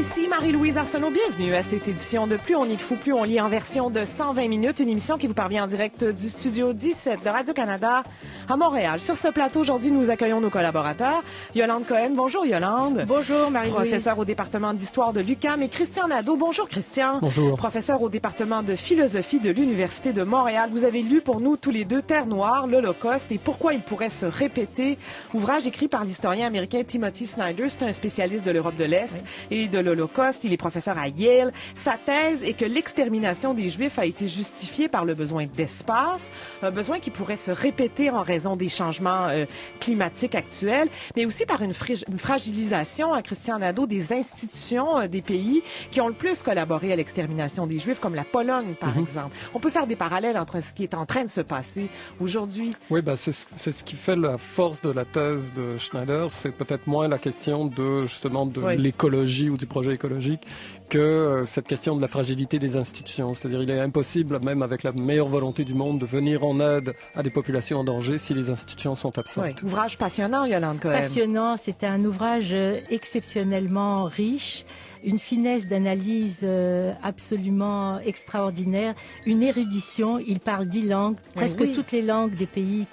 Ici Marie-Louise Arsenault, bienvenue à cette édition de Plus on y fou, plus on lit en version de 120 minutes, une émission qui vous parvient en direct du studio 17 de Radio-Canada à Montréal. Sur ce plateau, aujourd'hui, nous accueillons nos collaborateurs. Yolande Cohen, bonjour Yolande. Bonjour Marie-Louise. Professeur au département d'histoire de l'UQAM et Christian Nadeau, bonjour Christian. Bonjour. Professeur au département de philosophie de l'Université de Montréal. Vous avez lu pour nous tous les deux Terre Noire, l'Holocauste et pourquoi il pourrait se répéter. Ouvrage écrit par l'historien américain Timothy Snyder, c'est un spécialiste de l'Europe de l'Est et de l'Holocauste. Il est professeur à Yale. Sa thèse est que l'extermination des Juifs a été justifiée par le besoin d'espace, un besoin qui pourrait se répéter en raison des changements climatiques actuels, mais aussi par une fragilisation, à Christian Nadeau, des institutions des pays qui ont le plus collaboré à l'extermination des Juifs, comme la Pologne, par exemple. On peut faire des parallèles entre ce qui est en train de se passer aujourd'hui. Oui, c'est ce qui fait la force de la thèse de Schneider. C'est peut-être moins la question de, justement, de l'écologie ou du projet écologique que cette question de la fragilité des institutions. C'est-à-dire, il est impossible, même avec la meilleure volonté du monde, de venir en aide à des populations en danger si les institutions sont absentes. Oui. Ouvrage passionnant, Yolande Cohen. Passionnant, c'est un ouvrage exceptionnellement riche, une finesse d'analyse absolument extraordinaire, une érudition. Il parle 10 langues, presque toutes les langues des pays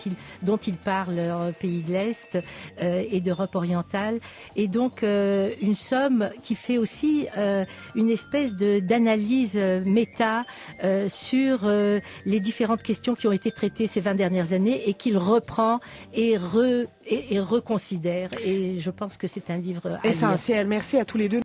dont il parle, pays de l'Est et d'Europe orientale. Et donc, une somme qui fait aussi une espèce d'analyse méta sur les différentes questions qui ont été traitées ces 20 dernières années et qu'il reprend et reconsidère. Et je pense que c'est un livre essentiel. Merci à tous les deux.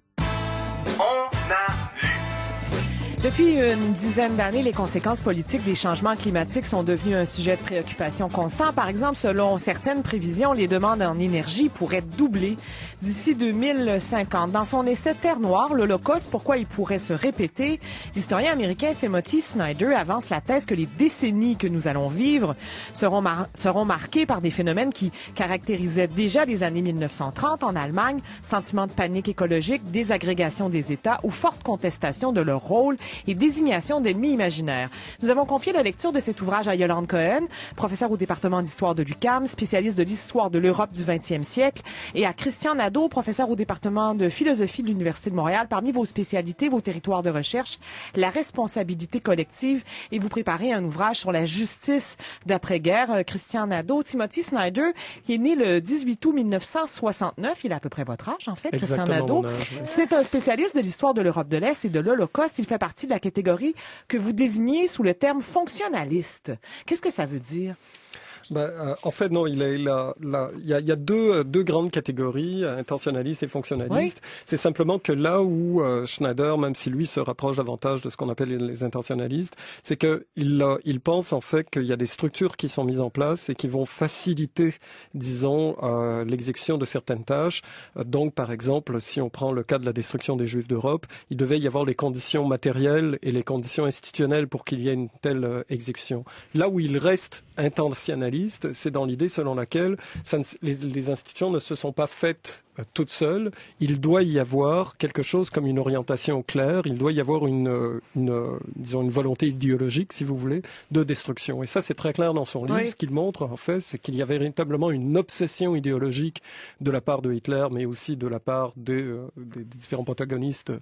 Depuis une dizaine d'années, les conséquences politiques des changements climatiques sont devenues un sujet de préoccupation constant. Par exemple, selon certaines prévisions, les demandes en énergie pourraient doubler d'ici 2050. Dans son essai Terre Noire, l'Holocauste, pourquoi il pourrait se répéter, l'historien américain Timothy Snyder avance la thèse que les décennies que nous allons vivre seront marquées par des phénomènes qui caractérisaient déjà les années 1930 en Allemagne, sentiment de panique écologique, désagrégation des États ou forte contestation de leur rôle et désignation d'ennemis imaginaires. Nous avons confié la lecture de cet ouvrage à Yolande Cohen, professeure au département d'histoire de l'UQAM, spécialiste de l'histoire de l'Europe du 20e siècle, et à Christian Nadeau, professeur au département de philosophie de l'Université de Montréal. Parmi vos spécialités, vos territoires de recherche, la responsabilité collective, et vous préparez un ouvrage sur la justice d'après-guerre. Christian Nadeau, Timothy Snyder, qui est né le 18 août 1969, il a à peu près votre âge, en fait, Christian Nadeau. C'est un spécialiste de l'histoire de l'Europe de l'Est et de l'Holocauste. Il fait partie de la catégorie que vous désignez sous le terme fonctionnaliste. Qu'est-ce que ça veut dire? En fait, non, il y a deux grandes catégories, intentionnalistes et fonctionnalistes. Oui. C'est simplement que là où Schneider, même si lui se rapproche davantage de ce qu'on appelle les intentionnalistes, c'est que il pense en fait qu'il y a des structures qui sont mises en place et qui vont faciliter, disons, l'exécution de certaines tâches. Donc, par exemple, si on prend le cas de la destruction des Juifs d'Europe, il devait y avoir les conditions matérielles et les conditions institutionnelles pour qu'il y ait une telle exécution. Là où il reste intentionnaliste, c'est dans l'idée selon laquelle les institutions ne se sont pas faites toutes seules. Il doit y avoir quelque chose comme une orientation claire, il doit y avoir une volonté idéologique, si vous voulez, de destruction. Et ça, c'est très clair dans son livre. Ce qu'il montre, en fait, c'est qu'il y avait véritablement une obsession idéologique de la part de Hitler, mais aussi de la part des différents protagonistes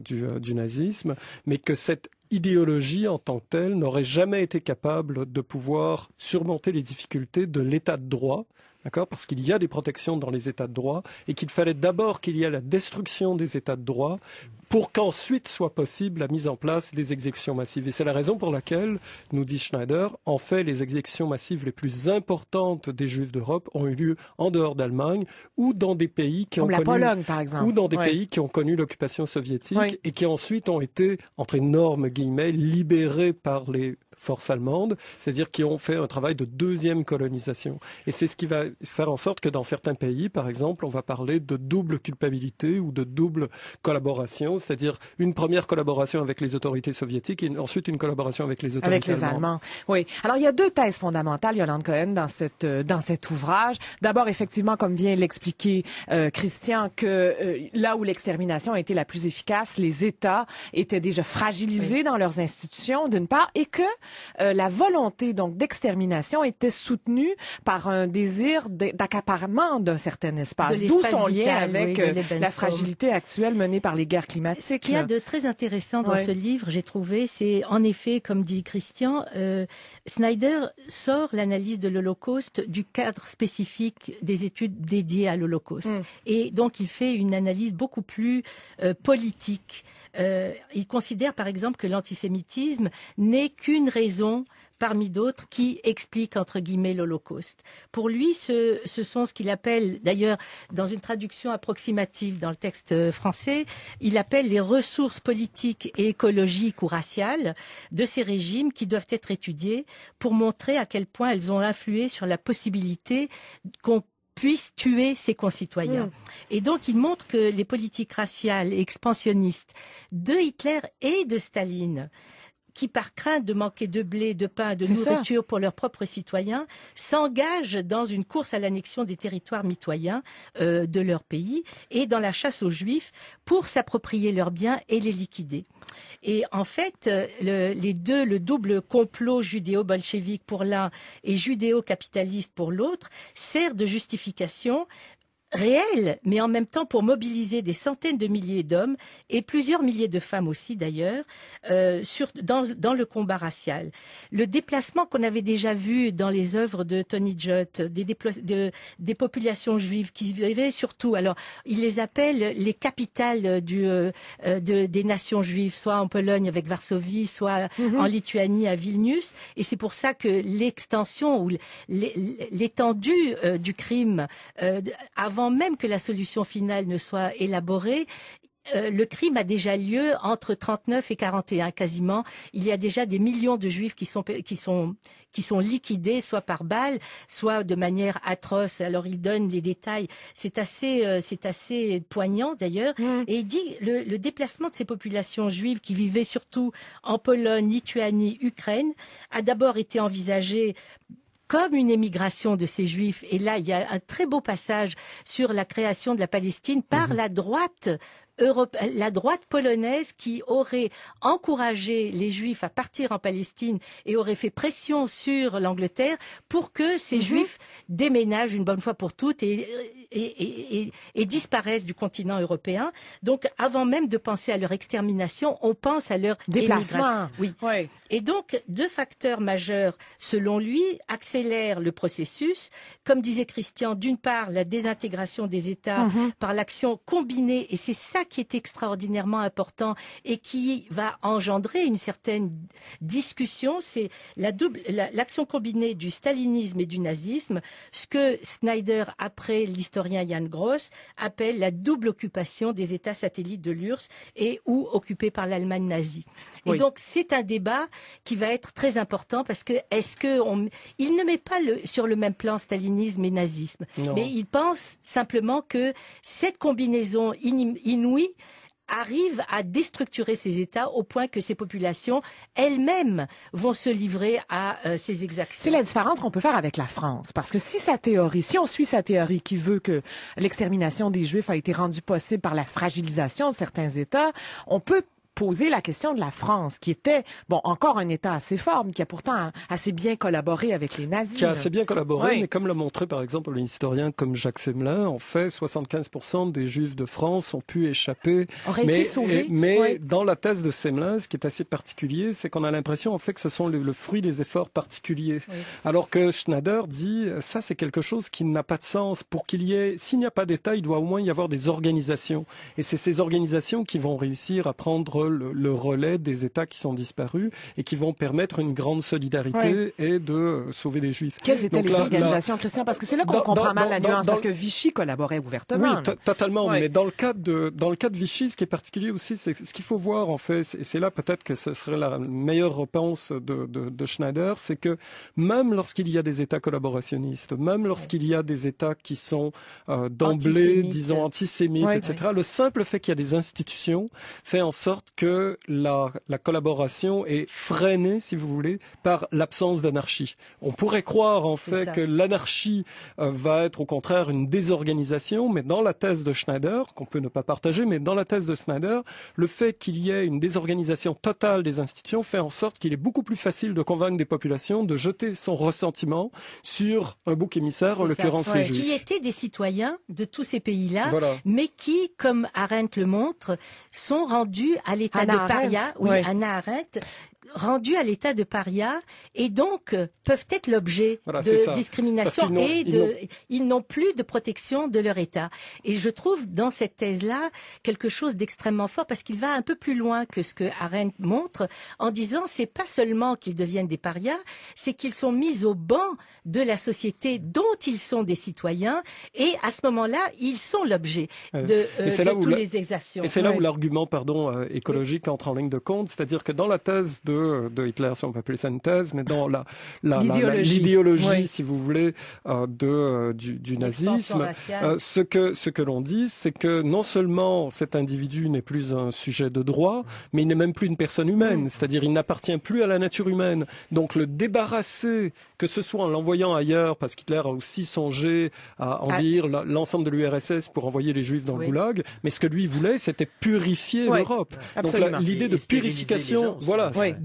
du nazisme, mais que cette idéologie en tant que telle n'aurait jamais été capable de pouvoir surmonter les difficultés de l'état de droit, d'accord, parce qu'il y a des protections dans les états de droit et qu'il fallait d'abord qu'il y ait la destruction des états de droit pour qu'ensuite soit possible la mise en place des exécutions massives. Et c'est la raison pour laquelle, nous dit Schneider, en fait, les exécutions massives les plus importantes des Juifs d'Europe ont eu lieu en dehors d'Allemagne ou dans des pays qui comme la Pologne, par exemple. Ou dans des pays qui ont connu l'occupation soviétique et qui ensuite ont été, entre énormes guillemets, libérés par les forces allemandes, c'est-à-dire qui ont fait un travail de deuxième colonisation. Et c'est ce qui va faire en sorte que dans certains pays, par exemple, on va parler de double culpabilité ou de double collaboration, c'est-à-dire une première collaboration avec les autorités soviétiques et ensuite une collaboration avec les autorités Allemands. Oui. Alors, il y a deux thèses fondamentales, Yolande Cohen, dans cet ouvrage. D'abord, effectivement, comme vient l'expliquer Christian, que là où l'extermination a été la plus efficace, les États étaient déjà fragilisés dans leurs institutions, d'une part, et que la volonté donc d'extermination était soutenue par un désir d'accaparement d'un certain espace. D'où son lien avec la fragilité actuelle menée par les guerres climatiques. Ce qu'il y a de très intéressant dans ce livre, j'ai trouvé, c'est en effet, comme dit Christian, Snyder sort l'analyse de l'Holocauste du cadre spécifique des études dédiées à l'Holocauste. Et donc, il fait une analyse beaucoup plus politique. Il considère, par exemple, que l'antisémitisme n'est qu'une raison parmi d'autres qui expliquent, entre guillemets, l'Holocauste. Pour lui, ce sont ce qu'il appelle, d'ailleurs, dans une traduction approximative dans le texte français, il appelle les ressources politiques et écologiques ou raciales de ces régimes qui doivent être étudiées pour montrer à quel point elles ont influé sur la possibilité qu'on puisse tuer ses concitoyens. Et donc, il montre que les politiques raciales et expansionnistes de Hitler et de Staline, qui, par crainte de manquer de blé, de pain, de nourriture pour leurs propres citoyens, s'engagent dans une course à l'annexion des territoires mitoyens de leur pays et dans la chasse aux Juifs pour s'approprier leurs biens et les liquider. Et en fait, le double complot judéo-bolchevique pour l'un et judéo-capitaliste pour l'autre sert de justification réelle, mais en même temps pour mobiliser des centaines de milliers d'hommes et plusieurs milliers de femmes aussi d'ailleurs dans le combat racial. Le déplacement qu'on avait déjà vu dans les œuvres de Tony Judt, des populations juives qui vivaient surtout, alors il les appelle les capitales des nations juives, soit en Pologne avec Varsovie, soit en Lituanie à Vilnius, et c'est pour ça que l'extension ou l'étendue du crime avant même que la solution finale ne soit élaborée, le crime a déjà lieu entre 39 et 41 quasiment. Il y a déjà des millions de Juifs qui sont liquidés, soit par balles, soit de manière atroce. Alors il donne les détails. C'est assez poignant d'ailleurs. Et il dit le déplacement de ces populations juives qui vivaient surtout en Pologne, Lituanie, Ukraine a d'abord été envisagé comme une émigration de ces Juifs. Et là, il y a un très beau passage sur la création de la Palestine par la droite polonaise qui aurait encouragé les Juifs à partir en Palestine et aurait fait pression sur l'Angleterre pour que ces Juifs déménagent une bonne fois pour toutes et disparaissent du continent européen. Donc, avant même de penser à leur extermination, on pense à leur déplacement. Oui. Et donc, deux facteurs majeurs, selon lui, accélèrent le processus. Comme disait Christian, d'une part, la désintégration des États par l'action combinée, et c'est ça qui est extraordinairement important et qui va engendrer une certaine discussion, c'est l'action combinée du stalinisme et du nazisme, ce que Snyder, après l'historien Jan Gross, appelle la double occupation des États satellites de l'URSS et ou occupés par l'Allemagne nazie. Et donc, c'est un débat qui va être très important parce que il ne met pas sur le même plan stalinisme et nazisme, mais il pense simplement que cette combinaison inouïe arrive à déstructurer ces États au point que ces populations elles-mêmes vont se livrer à ces exactions. C'est la différence qu'on peut faire avec la France. Parce que si on suit sa théorie qui veut que l'extermination des Juifs a été rendue possible par la fragilisation de certains États, on peut poser la question de la France, qui était, encore un État assez fort, mais qui a pourtant assez bien collaboré avec les nazis. Qui a assez bien collaboré, mais comme l'a montré par exemple un historien comme Jacques Semelin, en fait, 75% des Juifs de France ont pu échapper. Auraient été sauvés. Mais dans la thèse de Semelin, ce qui est assez particulier, c'est qu'on a l'impression en fait que ce sont le fruit des efforts particuliers. Oui. Alors que Schneider dit, ça c'est quelque chose qui n'a pas de sens. S'il n'y a pas d'État, il doit au moins y avoir des organisations. Et c'est ces organisations qui vont réussir à prendre le relais des États qui sont disparus et qui vont permettre une grande solidarité et de sauver des Juifs. Quelles étaient les organisations, Christian? Parce que c'est là qu'on comprend mal la nuance, parce que Vichy collaborait ouvertement. Oui, totalement. Mais dans le cas de Vichy, ce qui est particulier aussi, c'est ce qu'il faut voir, en fait, et c'est là peut-être que ce serait la meilleure réponse de Schneider, c'est que même lorsqu'il y a des États collaborationnistes, même lorsqu'il y a des États qui sont d'emblée, disons, antisémites, etc., le simple fait qu'il y a des institutions fait en sorte que la collaboration est freinée, si vous voulez, par l'absence d'anarchie. On pourrait croire en fait que l'anarchie va être au contraire une désorganisation, mais dans la thèse de Schneider, qu'on peut ne pas partager, mais dans la thèse de Schneider, le fait qu'il y ait une désorganisation totale des institutions fait en sorte qu'il est beaucoup plus facile de convaincre des populations de jeter son ressentiment sur un bouc émissaire, en l'occurrence les Juifs. Qui étaient des citoyens de tous ces pays-là, mais qui, comme Arendt le montre, sont rendus à l'état de paria. Oui, Hannah Arendt, rendus à l'état de paria et donc peuvent être l'objet de discrimination ils n'ont plus de protection de leur État. Et je trouve dans cette thèse-là quelque chose d'extrêmement fort parce qu'il va un peu plus loin que ce que Arendt montre en disant c'est pas seulement qu'ils deviennent des parias, c'est qu'ils sont mis au banc de la société dont ils sont des citoyens et à ce moment-là, ils sont l'objet de tous les exactions. Et c'est là où l'argument écologique entre en ligne de compte, c'est-à-dire que dans la thèse de Hitler, si on peut appeler ça une thèse, mais dans l'idéologie, si vous voulez, du nazisme, ce que l'on dit, c'est que non seulement cet individu n'est plus un sujet de droit, mais il n'est même plus une personne humaine, c'est-à-dire il n'appartient plus à la nature humaine. Donc le débarrasser, que ce soit en l'envoyant ailleurs, parce qu'Hitler a aussi songé à envahir l'ensemble de l'URSS pour envoyer les Juifs dans le goulag, mais ce que lui voulait, c'était purifier l'Europe. Donc l'idée de purification,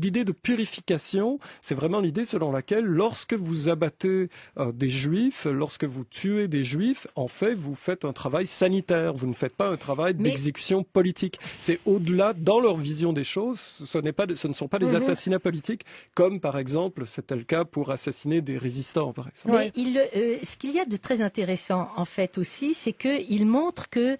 l'idée de purification, c'est vraiment l'idée selon laquelle lorsque vous abattez des Juifs, lorsque vous tuez des Juifs, en fait, vous faites un travail sanitaire. Vous ne faites pas un travail d'exécution politique. C'est au-delà, dans leur vision des choses, ce ne sont pas des assassinats politiques, comme par exemple, c'était le cas pour assassiner des résistants, par exemple. Mais ce qu'il y a de très intéressant, en fait, aussi, c'est qu'il montre que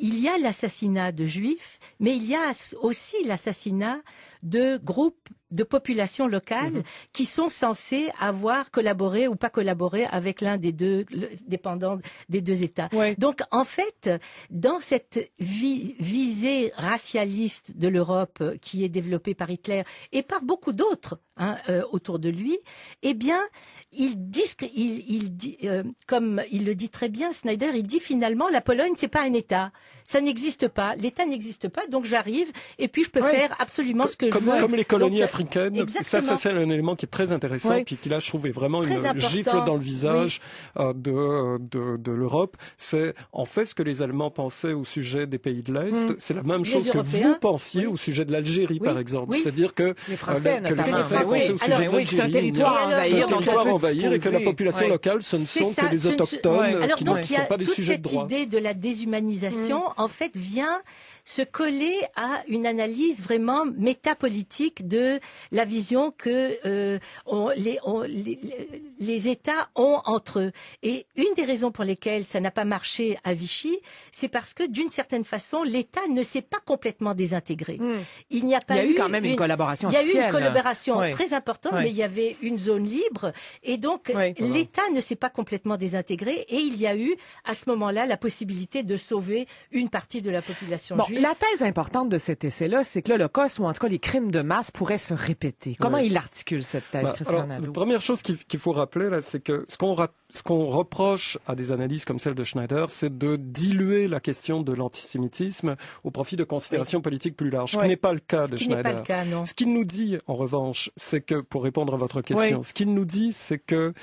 il y a l'assassinat de Juifs, mais il y a aussi l'assassinat de groupes de populations locales qui sont censés avoir collaboré ou pas collaboré avec l'un des deux, dépendant des deux États. Donc, en fait, dans cette visée racialiste de l'Europe qui est développée par Hitler et par beaucoup d'autres autour de lui, eh bien, il dit, comme il le dit très bien, Schneider, il dit finalement la Pologne c'est pas un État, ça n'existe pas, l'État n'existe pas, donc j'arrive et puis je peux faire absolument ce que je veux. Comme les colonies africaines, ça c'est un élément qui est très intéressant, puis qui là je trouvais vraiment une gifle dans le visage de l'Europe. C'est en fait ce que les Allemands pensaient au sujet des pays de l'Est, c'est la même chose que vous pensiez au sujet de l'Algérie par exemple, c'est-à-dire que les Français pensaient au sujet de l'Algérie, c'est un territoire envahir et que la population locale, ce ne sont que des autochtones qui ne sont pas des sujets de droit. Alors donc, cette idée de la déshumanisation, en fait, vient se coller à une analyse vraiment métapolitique de la vision que les États ont entre eux. Et une des raisons pour lesquelles ça n'a pas marché à Vichy, c'est parce que d'une certaine façon, l'État ne s'est pas complètement désintégré. Il n'y a pas eu quand même une collaboration. Il y a eu une collaboration très importante, mais il y avait une zone libre, et donc l'État ne s'est pas complètement désintégré, et il y a eu à ce moment-là la possibilité de sauver une partie de la population juive. La thèse importante de cet essai-là, c'est que l'Holocauste, ou en tout cas les crimes de masse, pourraient se répéter. Comment il articule cette thèse, Christian Nadeau? La première chose qu'il faut rappeler, là, c'est que ce qu'on reproche à des analyses comme celle de Schneider, c'est de diluer la question de l'antisémitisme au profit de considérations politiques plus larges, ce qui n'est pas le cas de Schneider. Ce qu'il nous dit, en revanche, c'est que, pour répondre à votre question, ce qu'il nous dit, c'est que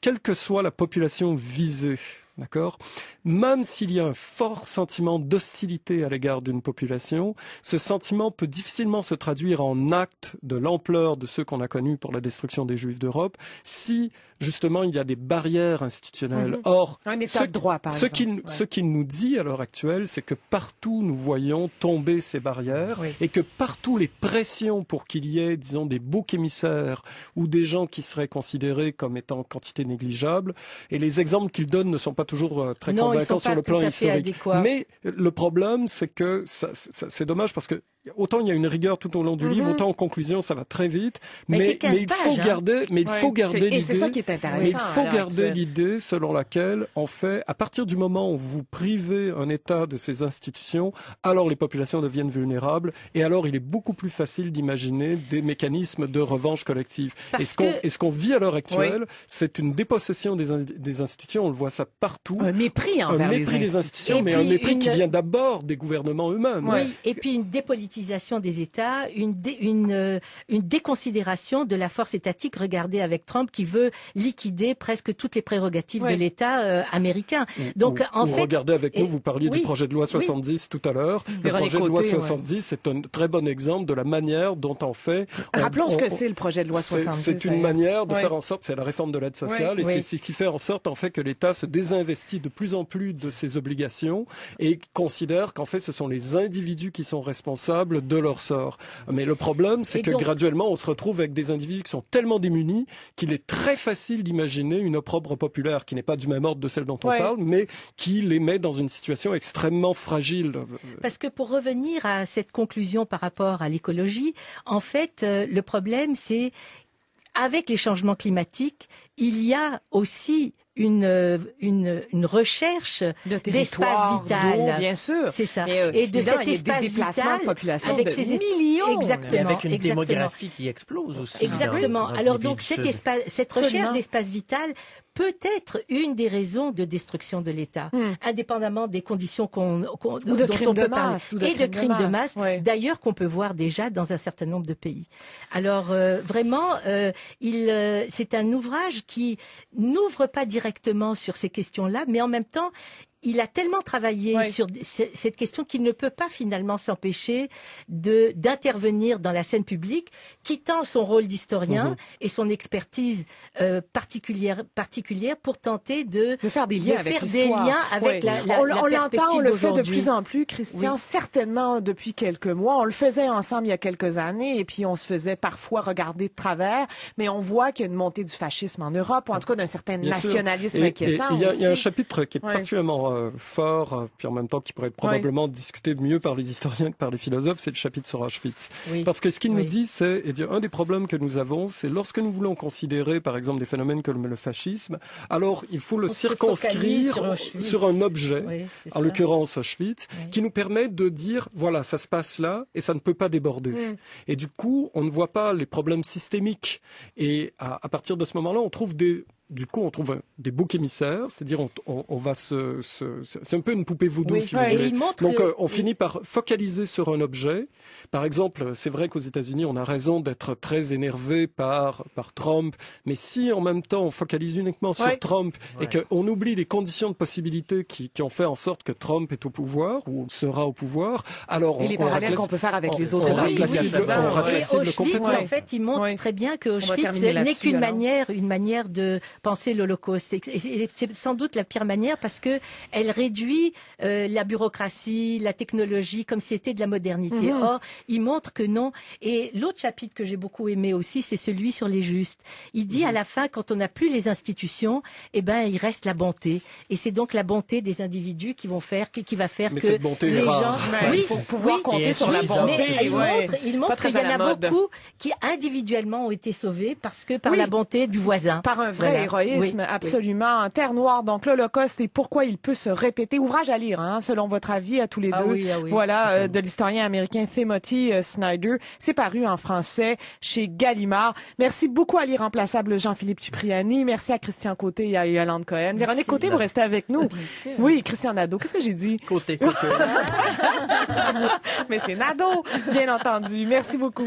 quelle que soit la population visée, d'accord, même s'il y a un fort sentiment d'hostilité à l'égard d'une population, ce sentiment peut difficilement se traduire en actes de l'ampleur de ceux qu'on a connus pour la destruction des Juifs d'Europe, si justement il y a des barrières institutionnelles. Or, un État de droit, par exemple. Ce qu'il nous dit à l'heure actuelle, c'est que partout nous voyons tomber ces barrières et que partout les pressions pour qu'il y ait, disons, des boucs émissaires ou des gens qui seraient considérés comme étant quantité négligeable, et les exemples qu'il donne ne sont pas toujours très convaincants sur le plan historique. Adéquats. Mais le problème, c'est que c'est dommage parce que autant il y a une rigueur tout au long du livre, autant en conclusion ça va très vite. Mais il faut garder, l'idée. Et c'est ça qui est intéressant. Mais il faut garder l'idée selon laquelle, en fait, à partir du moment où vous privez un État de ses institutions, alors les populations deviennent vulnérables, et alors il est beaucoup plus facile d'imaginer des mécanismes de revanche collective. Et ce qu'on vit à l'heure actuelle, c'est une dépossession des institutions. On le voit ça partout. Un mépris envers les institutions, mais un mépris qui vient d'abord des gouvernements eux-mêmes. Oui, et puis une dépolitisation des États, une déconsidération de la force étatique. Regardez avec Trump qui veut liquider presque toutes les prérogatives de l'État américain. Donc en fait, regardez avec nous, vous parliez du projet de loi 70 tout à l'heure. Le projet de loi 70, c'est un très bon exemple de la manière dont en fait... Rappelons ce que c'est le projet de loi 70. C'est une manière de faire en sorte, c'est la réforme de l'aide sociale, et c'est ce qui fait en sorte en fait que l'État se désinvestit de plus en plus de ses obligations et considère qu'en fait ce sont les individus qui sont responsables de leur sort. Mais le problème, c'est que graduellement on se retrouve avec des individus qui sont tellement démunis qu'il est très facile d'imaginer une opprobre populaire qui n'est pas du même ordre de celle dont on parle, mais qui les met dans une situation extrêmement fragile. Parce que pour revenir à cette conclusion par rapport à l'écologie, en fait, le problème, c'est avec les changements climatiques, il y a aussi une recherche d'espace vital. Bien sûr. C'est ça. Et de cet espace vital, avec ces millions. Exactement. Et avec une démographie qui explose aussi. Exactement. Alors donc cette recherche d'espace vital peut être une des raisons de destruction de l'État, indépendamment des conditions dont on peut parler. Et de crimes de masse, d'ailleurs, qu'on peut voir déjà dans un certain nombre de pays. Alors, vraiment, c'est un ouvrage qui n'ouvre pas directement sur ces questions-là, mais en même temps, il a tellement travaillé sur cette question qu'il ne peut pas finalement s'empêcher d'intervenir dans la scène publique, quittant son rôle d'historien et son expertise particulière pour tenter de faire des liens avec l'histoire. On l'entend, on le fait de plus en plus, Christian, certainement depuis quelques mois. On le faisait ensemble il y a quelques années et puis on se faisait parfois regarder de travers, mais on voit qu'il y a une montée du fascisme en Europe, ou en tout cas d'un certain nationalisme inquiétant. Il y a un chapitre qui est particulièrement fort, puis en même temps qui pourrait être probablement discuté mieux par les historiens que par les philosophes, c'est le chapitre sur Auschwitz. Parce que ce qu'il nous dit, c'est, un des problèmes que nous avons, c'est lorsque nous voulons considérer, par exemple, des phénomènes comme le fascisme, alors il faut le circonscrire sur un objet, en l'occurrence Auschwitz, qui nous permet de dire, voilà, ça se passe là, et ça ne peut pas déborder. Et du coup, on ne voit pas les problèmes systémiques. Et à partir de ce moment-là, on trouve des boucs émissaires, c'est-à-dire on va c'est un peu une poupée voodoo, si vous voulez. Donc on finit par focaliser sur un objet. Par exemple, c'est vrai qu'aux États-Unis, on a raison d'être très énervé par Trump, mais si en même temps on focalise uniquement sur Trump et qu'on oublie les conditions de possibilité qui ont fait en sorte que Trump est au pouvoir ou sera au pouvoir, alors et les parallèles qu'on peut faire avec les autres pays. Auschwitz, en fait, il montre très bien que Auschwitz n'est qu'une manière de penser l'Holocauste. Et c'est sans doute la pire manière parce que elle réduit la bureaucratie, la technologie comme si c'était de la modernité. Or, il montre que non. Et l'autre chapitre que j'ai beaucoup aimé aussi, c'est celui sur les justes. Il dit à la fin, quand on n'a plus les institutions, il reste la bonté. Et c'est donc la bonté des individus qui va faire que les gens... Il faut pouvoir compter sur la bonté. Il montre qu'il y en a beaucoup qui individuellement ont été sauvés parce que par la bonté du voisin. Par un vrai héroïsme, absolument. Terre noire, donc l'Holocauste et pourquoi il peut se répéter. Ouvrage à lire, selon votre avis à tous les deux. Voilà, de l'historien américain Timothy Snyder. C'est paru en français chez Gallimard. Merci beaucoup à l'irremplaçable Jean-Philippe Cipriani. Merci à Christian Côté et à Yolande Cohen. Véronique Côté, vous restez avec nous. Bien sûr. Oui, Christian Nadeau. Qu'est-ce que j'ai dit? Côté. Mais c'est Nadeau, bien entendu. Merci beaucoup.